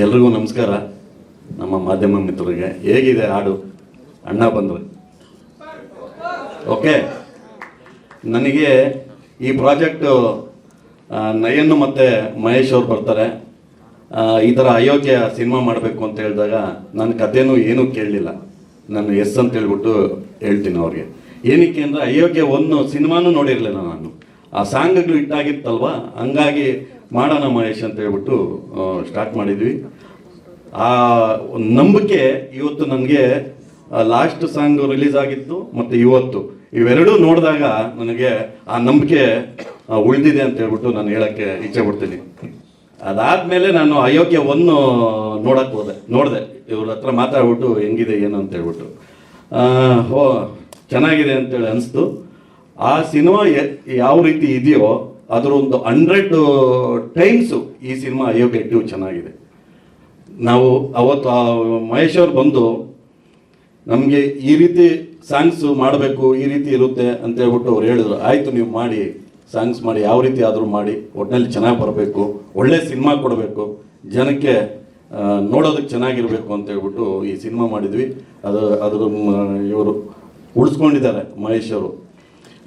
ಎಲ್ರಿಗೂ ನಮಸ್ಕಾರ. ನಮ್ಮ ಮಾಧ್ಯಮ ಮಿತ್ರರಿಗೆ ಹೇಗಿದೆ ಹಾಡು? ಅಣ್ಣ ಬಂದರು. ಓಕೆ, ನನಗೆ ಈ ಪ್ರಾಜೆಕ್ಟು ನಯನ್ ಮತ್ತು ಮಹೇಶ್ ಅವ್ರು ಬರ್ತಾರೆ. ಈ ಥರ ಅಯೋಗ್ಯ ಸಿನಿಮಾ ಮಾಡಬೇಕು ಅಂತ ಹೇಳಿದಾಗ ನನ್ನ ಕಥೆನೂ ಏನೂ ಕೇಳಲಿಲ್ಲ. ನಾನು ಎಸ್ ಅಂತ ಹೇಳ್ಬಿಟ್ಟು ಹೇಳ್ತೀನಿ ಅವ್ರಿಗೆ. ಏನಕ್ಕೆ ಅಂದರೆ ಅಯೋಗ್ಯ ಒಂದು ಸಿನಿಮಾನೂ ನೋಡಿರಲಿಲ್ಲ ನಾನು. ಆ ಸಾಂಗ್ಗಳು ಇಟ್ಟಾಗಿತ್ತಲ್ವ, ಹಂಗಾಗಿ ಮಾಡೋಣ ಮಹೇಶ್ ಅಂತ ಹೇಳ್ಬಿಟ್ಟು ಸ್ಟಾರ್ಟ್ ಮಾಡಿದ್ವಿ. ಆ ನಂಬಿಕೆ ಇವತ್ತು ನನಗೆ ಲಾಸ್ಟ್ ಸಾಂಗ್ ರಿಲೀಸ್ ಆಗಿತ್ತು ಮತ್ತು ಇವತ್ತು ಇವೆರಡೂ ನೋಡಿದಾಗ ನನಗೆ ಆ ನಂಬಿಕೆ ಉಳಿದಿದೆ ಅಂತ ಹೇಳ್ಬಿಟ್ಟು ನಾನು ಹೇಳೋಕ್ಕೆ ಇಚ್ಛೆ ಪಡ್ತೀನಿ. ಅದಾದಮೇಲೆ ನಾನು ಅಯೋಗ್ಯ ಒಂದು ನೋಡಿದೆ ಇವ್ರ ಹತ್ರ ಮಾತಾಡ್ಬಿಟ್ಟು ಹೆಂಗಿದೆ ಏನು ಅಂತ ಹೇಳ್ಬಿಟ್ಟು ಚೆನ್ನಾಗಿದೆ ಅಂತೇಳಿ ಅನಿಸ್ತು. ಆ ಸಿನಿಮಾ ಯಾವ ರೀತಿ ಇದೆಯೋ ಅದರ ಒಂದು 100 ಟೈಮ್ಸು ಈ ಸಿನಿಮಾ ಅಯೋಗ್ಯ 2 ಚೆನ್ನಾಗಿದೆ. ನಾವು ಅವತ್ತು ಮಹೇಶ್ ಅವ್ರು ಬಂದು ನಮಗೆ ಈ ರೀತಿ ಸಾಂಗ್ಸು ಮಾಡಬೇಕು, ಈ ರೀತಿ ಇರುತ್ತೆ ಅಂತ ಹೇಳ್ಬಿಟ್ಟು ಅವ್ರು ಹೇಳಿದ್ರು. ಆಯಿತು, ನೀವು ಮಾಡಿ, ಸಾಂಗ್ಸ್ ಮಾಡಿ, ಯಾವ ರೀತಿ ಆದರೂ ಮಾಡಿ, ಒಟ್ಟಿನಲ್ಲಿ ಚೆನ್ನಾಗಿ ಬರಬೇಕು, ಒಳ್ಳೆ ಸಿನಿಮಾ ಕೊಡಬೇಕು, ಜನಕ್ಕೆ ನೋಡೋದಕ್ಕೆ ಚೆನ್ನಾಗಿರಬೇಕು ಅಂತ ಹೇಳ್ಬಿಟ್ಟು ಈ ಸಿನಿಮಾ ಮಾಡಿದ್ವಿ. ಅದ್ರ ಇವರು ಉಳಿಸ್ಕೊಂಡಿದ್ದಾರೆ ಮಹೇಶ್ ಅವರು.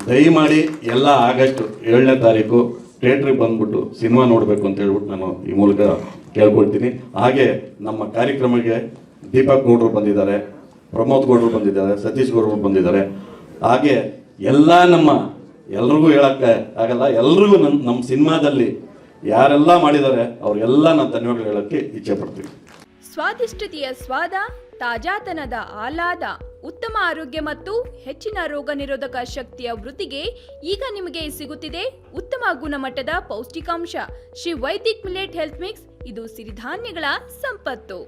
ದಯಮಾಡಿ ಎಲ್ಲ ಆಗಸ್ಟ್ 7ನೇ ತಾರೀಕು ಥಿಯೇಟ್ರಿಗೆ ಬಂದ್ಬಿಟ್ಟು ಸಿನಿಮಾ ನೋಡಬೇಕು ಅಂತ ಹೇಳ್ಬಿಟ್ಟು ನಾನು ಈ ಮೂಲಕ ಕೇಳ್ಕೊಳ್ತೀನಿ. ಹಾಗೆ ನಮ್ಮ ಕಾರ್ಯಕ್ರಮಕ್ಕೆ ದೀಪಕ್ ಗೌಡ್ರು ಬಂದಿದ್ದಾರೆ, ಪ್ರಮೋದ್ ಗೌಡ್ರು ಬಂದಿದ್ದಾರೆ, ಸತೀಶ್ ಗೌಡ್ರು ಬಂದಿದ್ದಾರೆ. ಹಾಗೆ ಎಲ್ಲ ಎಲ್ರಿಗೂ ಹೇಳೋಕ್ಕೆ ಆಗಲ್ಲ, ಎಲ್ರಿಗೂ ನಮ್ಮ ಸಿನಿಮಾದಲ್ಲಿ ಯಾರೆಲ್ಲ ಮಾಡಿದ್ದಾರೆ ಅವರೆಲ್ಲ ನಾನು ಧನ್ಯವಾದ ಹೇಳೋಕ್ಕೆ ಇಚ್ಛೆ ಪಡ್ತೀನಿ. ಸ್ವಾದಿಷ್ಟತೆಯ ಸ್ವಾದ, ತಾಜಾತನದ ಆಹ್ಲಾದ, ಉತ್ತಮ ಆರೋಗ್ಯ ಮತ್ತು ಹೆಚ್ಚಿನ ರೋಗ ನಿರೋಧಕ ಶಕ್ತಿಯ ವೃದ್ಧಿಗೆ ಈಗ ನಿಮಗೆ ಸಿಗುತ್ತಿದೆ ಉತ್ತಮ ಗುಣಮಟ್ಟದ ಪೌಷ್ಟಿಕಾಂಶ Shri Vaidik millet health mix. ಇದು ಸಿರಿಧಾನ್ಯಗಳ ಸಂಪತ್ತು.